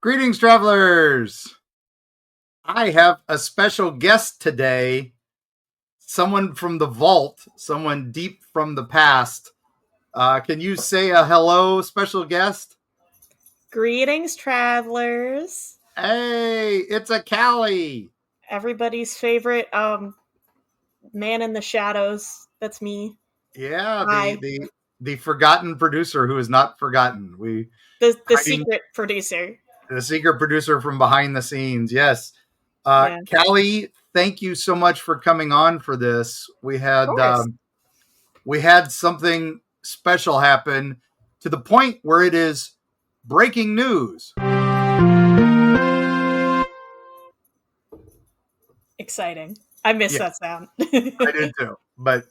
Greetings, travelers! I have a special guest today. Someone from the vault, someone deep from the past. Can you say a hello, special guest? Greetings, travelers. Hey, it's a Callie. Everybody's favorite man in the shadows. That's me. Yeah, Hi. the forgotten producer who is not forgotten. The Hiding secret producer. the secret producer from behind the scenes. Yes. Yeah. Callie, thank you so much for coming on for this. Of course. We had something special happen to the point where it is breaking news. Exciting. I miss that sound. I did too, but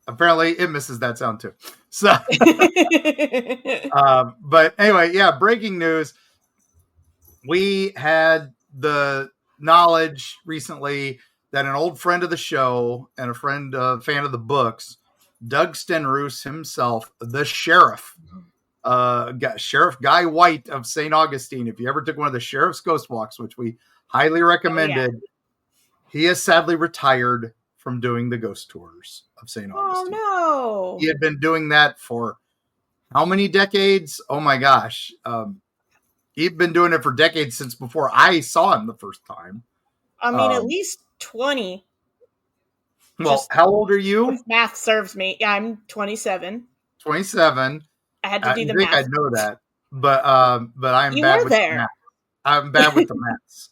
apparently it misses that sound too. So, but anyway, yeah, breaking news. We had the knowledge recently that an old friend of the show and a fan of the books, Doug Stenroos himself, the sheriff, Sheriff Guy White of St. Augustine. If you ever took one of the sheriff's ghost walks, which we highly recommended, he has sadly retired from doing the ghost tours of St. Augustine. Oh, no. He had been doing that for how many decades? Oh, my gosh. He'd been doing it for decades since before I saw him the first time. I mean, at least 20. Well, how old are you? If math serves me. Yeah, I'm 27. 27. I had to do the math. I know that, but I'm you bad were with there. the math. I'm bad with the maths.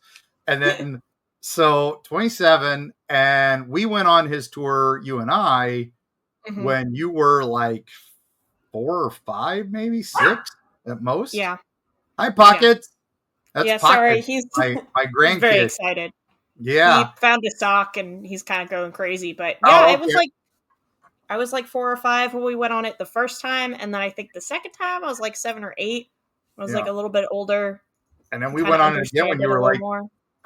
And then, so 27, and we went on his tour, you and I, when you were like 4 or 5, maybe 6 at most. Yeah. Hi, Pocket. Yeah. That's Pocket. Sorry. He's my grandkid. He's very excited. Yeah. He found a sock and he's kind of going crazy. But yeah, It was like, I was like 4 or 5 when we went on it the first time. And then I think the second time I was like 7 or 8. I was like a little bit older. And then we went on it again when you were like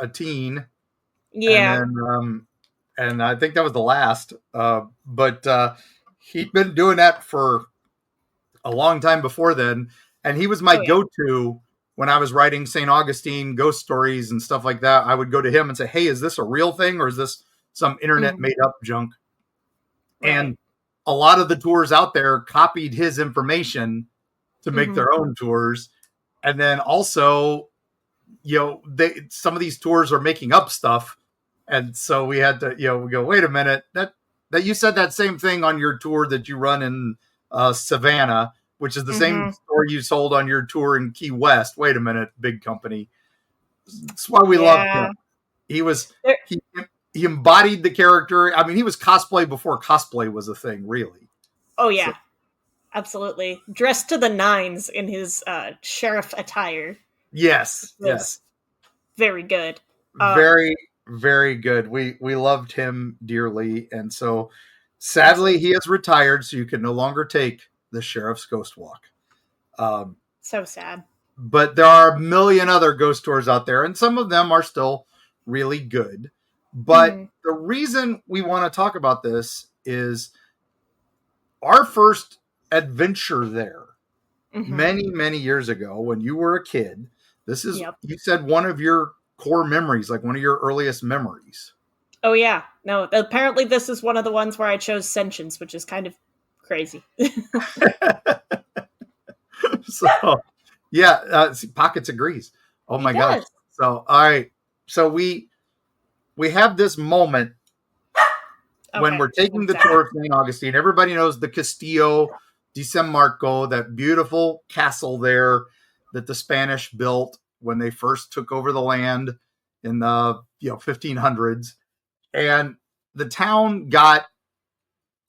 a teen. Yeah. And I think that was the last. But he'd been doing that for a long time before then. And he was my go-to when I was writing St. Augustine ghost stories and stuff like that. I would go to him and say, hey, is this a real thing or is this some internet made up junk? Right. And a lot of the tours out there copied his information to make their own tours. And then also, some of these tours are making up stuff. And so we had to, we go, wait a minute, that you said that same thing on your tour that you run in Savannah, which is the same story you sold on your tour in Key West. Wait a minute, big company. That's why we loved him. He embodied the character. I mean, he was cosplay before cosplay was a thing, really. Oh, yeah. So. Absolutely. Dressed to the nines in his sheriff attire. Yes. Very good. Very, very good. We loved him dearly. And so, sadly, he has retired, so you can no longer take the Sheriff's Ghost Walk. So sad. But there are a million other ghost tours out there, and some of them are still really good. But the reason we want to talk about this is our first adventure there many, many years ago when you were a kid. This is, you said, one of your core memories, like one of your earliest memories. Oh, yeah. No, apparently this is one of the ones where I chose Sentience, which is kind of crazy. So, yeah, Pockets agrees. Oh my gosh. So, all right. So we have this moment when we're taking the tour of St. Augustine. Everybody knows the Castillo de San Marco, that beautiful castle there that the Spanish built when they first took over the land in the 1500s. And the town got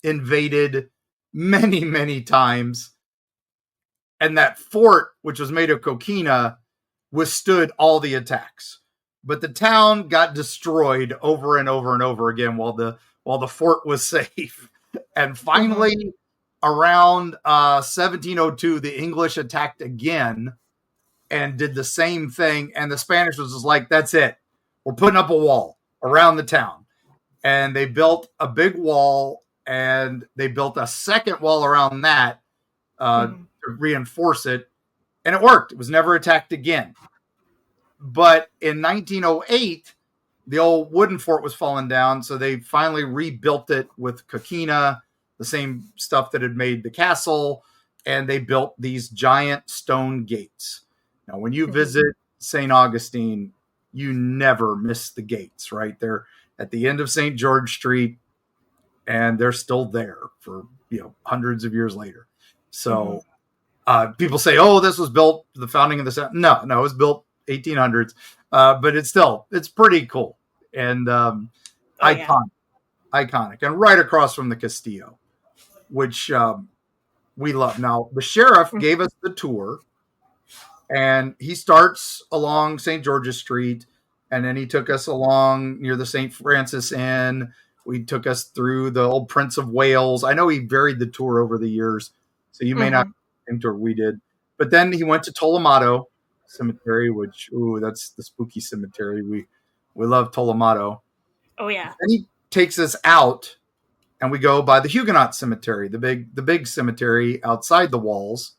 invaded many, many times. And that fort, which was made of coquina, withstood all the attacks. But the town got destroyed over and over and over again while the fort was safe. And finally, around 1702, the English attacked again and did the same thing. And the Spanish was just like, that's it. We're putting up a wall around the town. And they built a big wall, and they built a second wall around that to reinforce it. And it worked. It was never attacked again. But in 1908, the old wooden fort was falling down, so they finally rebuilt it with coquina, the same stuff that had made the castle, and they built these giant stone gates. Now, when you visit St. Augustine, you never miss the gates, right? They're at the end of St. George Street, and they're still there for, hundreds of years later. So people say, oh, this was built the founding of the... No, it was built 1800s. But it's pretty cool. And iconic. And right across from the Castillo, which we love. Now, the sheriff gave us the tour, and he starts along St. George's Street, and then he took us along near the St. Francis Inn. We took us through the old Prince of Wales. I know he varied the tour over the years, so you may not tour we did. But then he went to Tolomato Cemetery, which, that's the spooky cemetery. We love Tolomato. Oh, yeah. And he takes us out, and we go by the Huguenot Cemetery, the big cemetery outside the walls.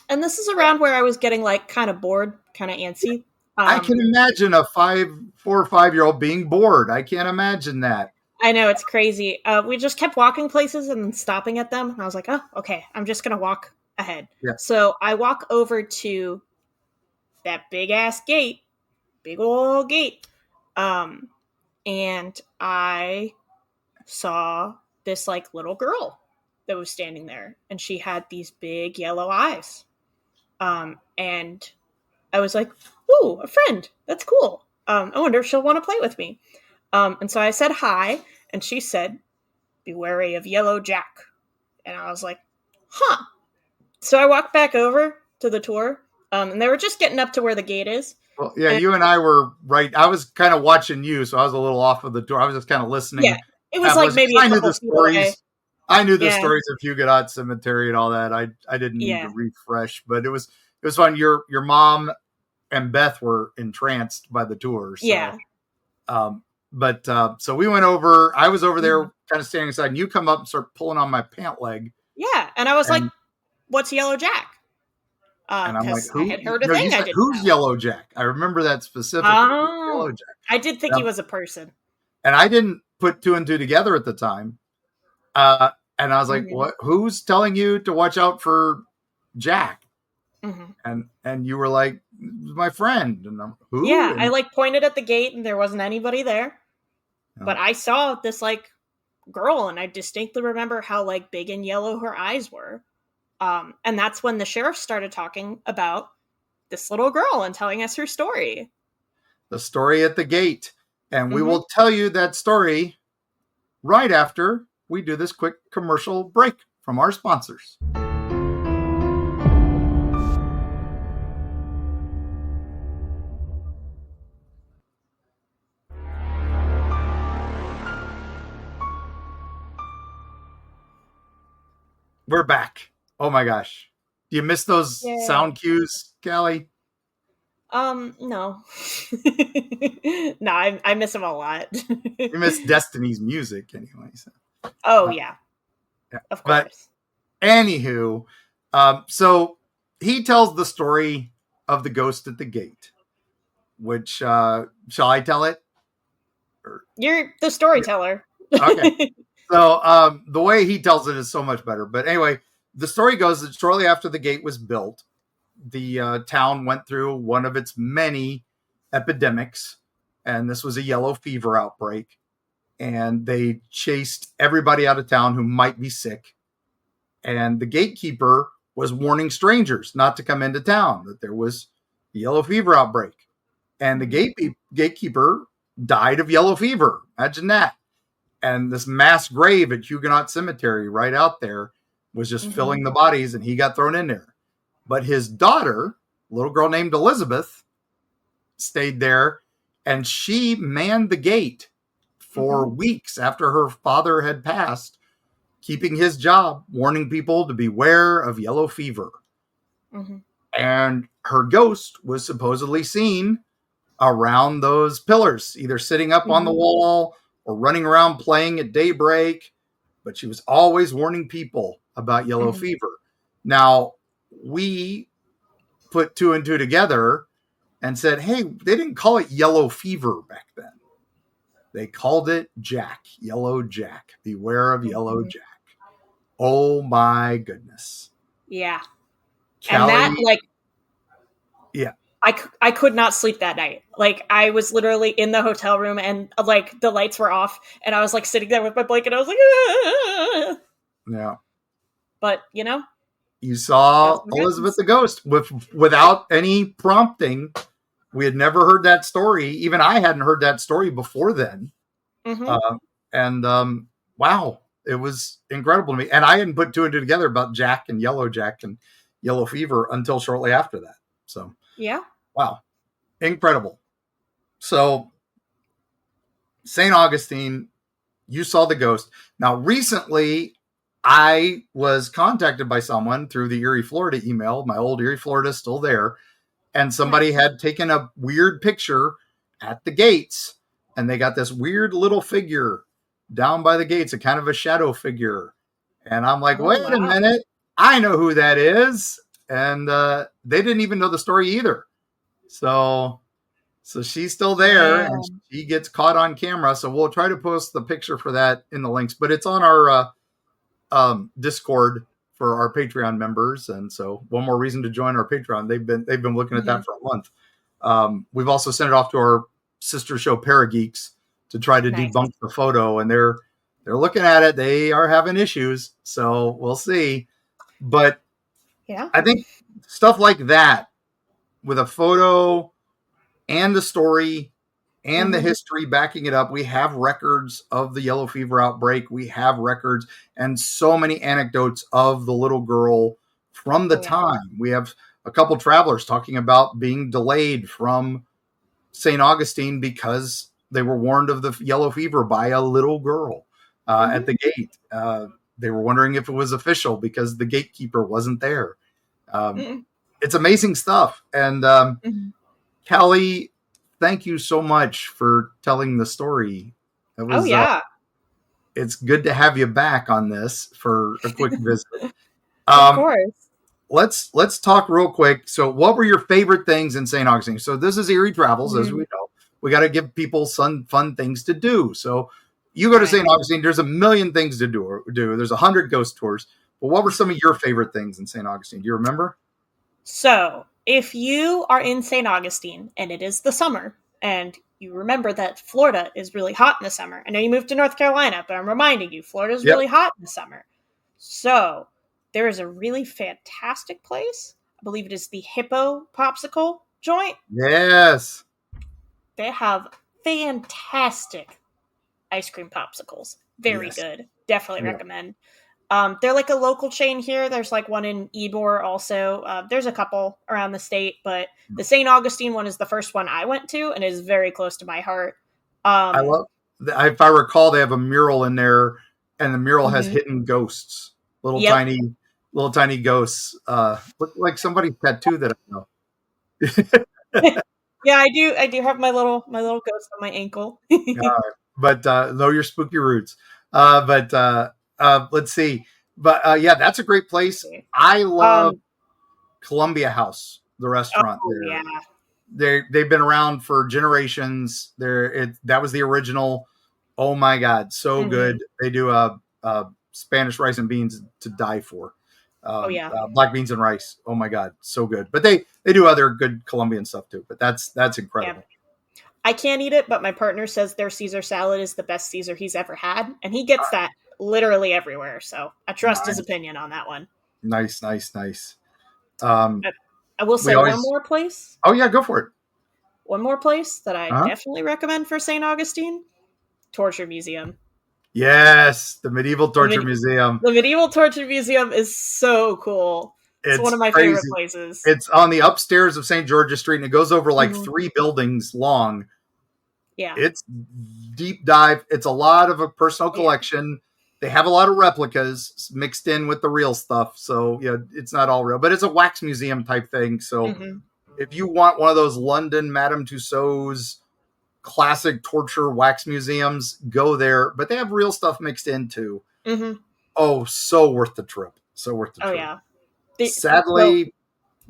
And this is around where I was getting kind of bored, kind of antsy. I can imagine a 4 or 5-year-old being bored. I can't imagine that. I know, it's crazy. We just kept walking places and then stopping at them. And I was like, oh, okay, I'm just going to walk ahead. Yeah. So I walk over to that big ass gate, big old gate. And I saw this little girl that was standing there, and she had these big yellow eyes. And I was like, ooh, a friend. That's cool. I wonder if she'll want to play with me. And so I said hi, and she said, be wary of Yellow Jack. And I was like, huh. So I walked back over to the tour, and they were just getting up to where the gate is. Well, yeah, you and I were right. I was kind of watching you, so I was a little off of the tour. I was just kind of listening. Yeah, it was maybe I knew the stories. I knew the stories of Huguenot Cemetery and all that. I didn't need to refresh, but it was fun. Your mom and Beth were entranced by the tour. So, yeah. So we went over. I was over there, kind of standing aside, and you come up and start pulling on my pant leg. Yeah, and I was like, "What's Yellow Jack?" And I'm like, "Who?" I had heard a thing. Said, who's Yellow Jack? I remember that specifically. Oh, Yellow Jack. I did think he was a person, and I didn't put 2 and 2 together at the time. And I was like, "What? Who's telling you to watch out for Jack?" And you were like, "My friend." And I'm, who? Yeah, and, I pointed at the gate, and there wasn't anybody there. No. But I saw this girl, and I distinctly remember how big and yellow her eyes were. And that's when the sheriff started talking about this little girl and telling us her story. The story at the gate. And we will tell you that story right after we do this quick commercial break from our sponsors. We're back. Oh my gosh. Do you miss those sound cues, Callie? No. No, I miss them a lot. You miss Destiny's music anyway. So. Oh, yeah. Of course. But anywho, so he tells the story of the ghost at the gate, which, shall I tell it? You're the storyteller. Okay. So the way he tells it is so much better. But anyway, the story goes that shortly after the gate was built, the town went through one of its many epidemics, and this was a yellow fever outbreak. And they chased everybody out of town who might be sick. And the gatekeeper was warning strangers not to come into town, that there was a yellow fever outbreak. And the gatekeeper died of yellow fever. Imagine that. And this mass grave at Huguenot Cemetery right out there was just filling the bodies, and he got thrown in there. But his daughter, a little girl named Elizabeth, stayed there, and she manned the gate for weeks after her father had passed, keeping his job, warning people to beware of yellow fever. And her ghost was supposedly seen around those pillars, either sitting up on the wall or running around playing at daybreak. But she was always warning people about yellow fever. Now, we put 2 and 2 together and said, hey, they didn't call it yellow fever back then. They called it Jack, Yellow Jack. Beware of Yellow Jack. Oh my goodness. Yeah. Callie, and that, like, yeah. I could not sleep that night. Like, I was literally in the hotel room and, like, the lights were off and I was, like, sitting there with my blanket. I was like, ah! Yeah. But, you know. You saw Elizabeth the Ghost without any prompting. We had never heard that story. Even I hadn't heard that story before then. Wow, it was incredible to me. And I hadn't put two and two together about Jack and Yellow Fever until shortly after that. So, yeah. Wow. Incredible. So, St. Augustine, you saw the ghost. Now, recently, I was contacted by someone through the Eerie, Florida email. My old Eerie, Florida is still there. And somebody had taken a weird picture at the gates, and they got this weird little figure down by the gates, a kind of a shadow figure. And I'm like, wait a minute, I know who that is. And they didn't even know the story either. So she's still there, and she gets caught on camera. So we'll try to post the picture for that in the links, but it's on our Discord for our Patreon members. And so one more reason to join our Patreon. They've been looking at that for a month. We've also sent it off to our sister show Parageeks to try to debunk the photo, and they're looking at it. They are having issues, so we'll see. But yeah, I think stuff like that with a photo and the story and the history backing it up. We have records of the yellow fever outbreak. We have records and so many anecdotes of the little girl from the time. We have a couple travelers talking about being delayed from St. Augustine because they were warned of the yellow fever by a little girl at the gate. They were wondering if it was official because the gatekeeper wasn't there. It's amazing stuff. And Callie, thank you so much for telling the story. It was, it's good to have you back on this for a quick visit. Of course. Let's talk real quick. So what were your favorite things in St. Augustine? So this is Eerie Travels, as we know. We got to give people some fun things to do. So you go to St. Augustine, there's a million things to do. There's 100 ghost tours. But what were some of your favorite things in St. Augustine? Do you remember? So if you are in St. Augustine and it is the summer, and you remember that Florida is really hot in the summer. I know you moved to North Carolina, but I'm reminding you, Florida is really hot in the summer. So there is a really fantastic place. I believe it is the Hippo Popsicle joint. Yes. They have fantastic ice cream popsicles. Very good. Definitely recommend. They're like a local chain here. There's like one in Ybor also. There's a couple around the state, but the St. Augustine one is the first one I went to and is very close to my heart. I love, if I recall, they have a mural in there, and the mural has hidden ghosts, little tiny ghosts. Look like somebody's tattoo that I know. Yeah, I do have my little ghost on my ankle. But know your spooky roots. Let's see. But yeah, that's a great place. I love Columbia House, the restaurant there. Yeah. They've been around for generations. That was the original. Oh my God, so good. They do Spanish rice and beans to die for. Black beans and rice. Oh my God, so good. But they do other good Colombian stuff too. But that's incredible. Yeah. I can't eat it, but my partner says their Caesar salad is the best Caesar he's ever had, and he gets that literally everywhere. So I trust his opinion on that one. Nice. I will say one more place. Oh yeah, go for it. One more place that I definitely recommend for St. Augustine: Torture Museum. Yes, the Medieval Torture Museum. The Medieval Torture Museum is so cool. It's one of my favorite places. It's on the upstairs of St. George's Street, and it goes over like 3 buildings long. Yeah. It's deep dive. It's a lot of a personal collection. They have a lot of replicas mixed in with the real stuff. So, yeah, it's not all real, but it's a wax museum type thing. So if you want one of those London Madame Tussauds classic torture wax museums, go there. But they have real stuff mixed in too. Oh, so worth the trip. So worth the trip. Oh, yeah. Sadly,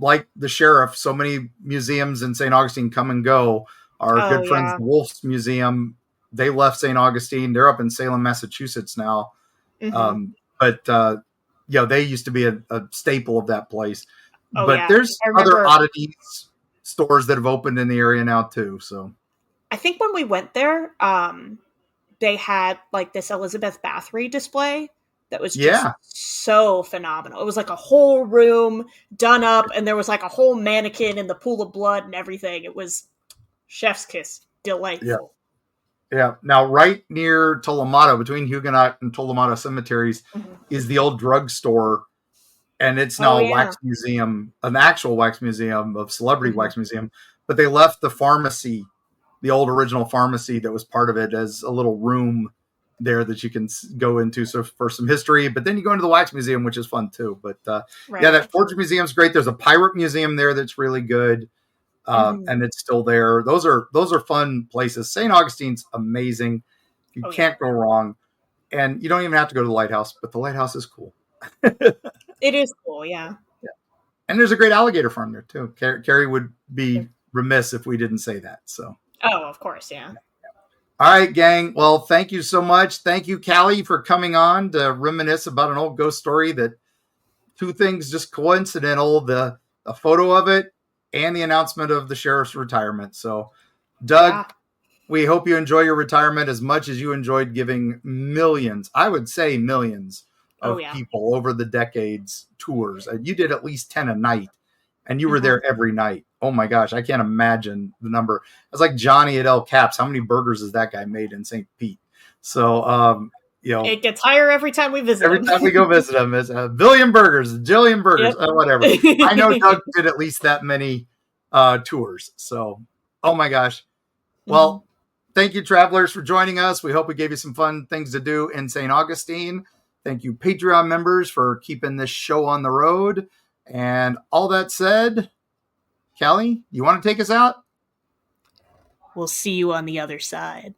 like the sheriff, so many museums in St. Augustine come and go. Our good friends, the Wolf's Museum, they left St. Augustine. They're up in Salem, Massachusetts now. But they used to be a staple of that place. But there's other oddities stores that have opened in the area now too. So I think when we went there, they had like this Elizabeth Bathory display that was just so phenomenal. It was like a whole room done up, and there was like a whole mannequin in the pool of blood and everything. It was chef's kiss. Delightful. Yeah. Now, right near Tolomato, between Huguenot and Tolomato cemeteries, is the old drugstore. And it's now a wax museum, an actual wax museum of celebrity wax museum. But they left the pharmacy, the old original pharmacy that was part of it, as a little room there that you can go into for some history. But then you go into the wax museum, which is fun too. But that Fortune Museum is great. There's a pirate museum there that's really good. And it's still there. Those are fun places. St. Augustine's amazing. You can't go wrong. And you don't even have to go to the lighthouse, but the lighthouse is cool. It is cool, yeah. And there's a great alligator farm there too. Carrie would be remiss if we didn't say that. So. Oh, of course, yeah. All right, gang. Well, thank you so much. Thank you, Callie, for coming on to reminisce about an old ghost story that two things just coincidental, the photo of it and the announcement of the sheriff's retirement. So, Doug, we hope you enjoy your retirement as much as you enjoyed giving millions, I would say millions, of people over the decades tours. You did at least 10 a night, and you were there every night. Oh my gosh, I can't imagine the number. It's like Johnny at El Caps. How many burgers has that guy made in St. Pete? So, it gets higher every time we visit every time we go visit him. It's a billion burgers, a jillion burgers, whatever. I know Doug did at least that many tours. So, oh my gosh. Well, thank you, travelers, for joining us. We hope we gave you some fun things to do in St. Augustine. Thank you, Patreon members, for keeping this show on the road. And all that said, Callie, you want to take us out? We'll see you on the other side.